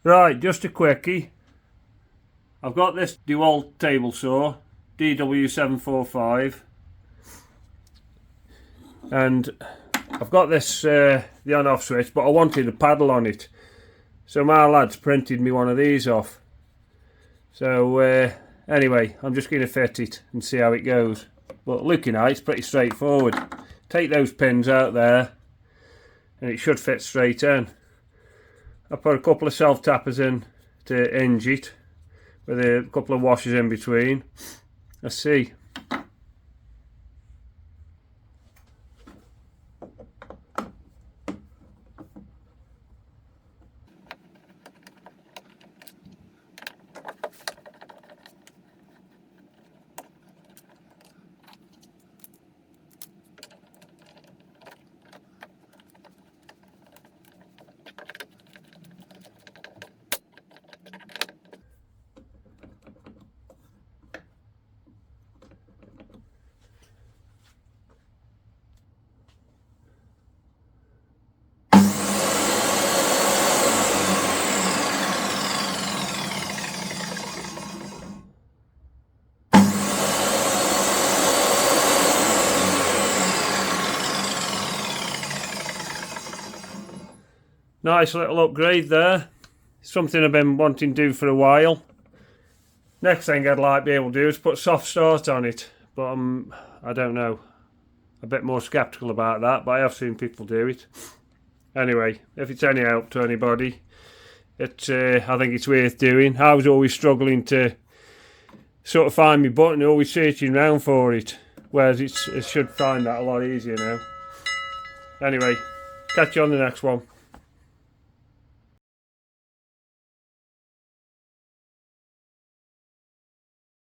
Right, just a quickie. I've got this Dewalt table saw, DW745, and I've got this the on-off switch, but I wanted a paddle on it, so my lads printed me one of these off. So anyway, I'm just going to fit it and see how it goes. But looking at it's pretty straightforward. Take those pins out there, and it should fit straight in. I put a couple of self-tappers in to hinge it, with a couple of washers in between. Let's see. Nice little upgrade there. Something I've been wanting to do for a while. Next thing I'd like to be able to do is put soft start on it, but I don't know. A bit more sceptical about that, but I have seen people do it. Anyway, if it's any help to anybody, I think it's worth doing. I was always struggling to sort of find my button, always searching around for it, whereas it should find that a lot easier now. Anyway, catch you on the next one.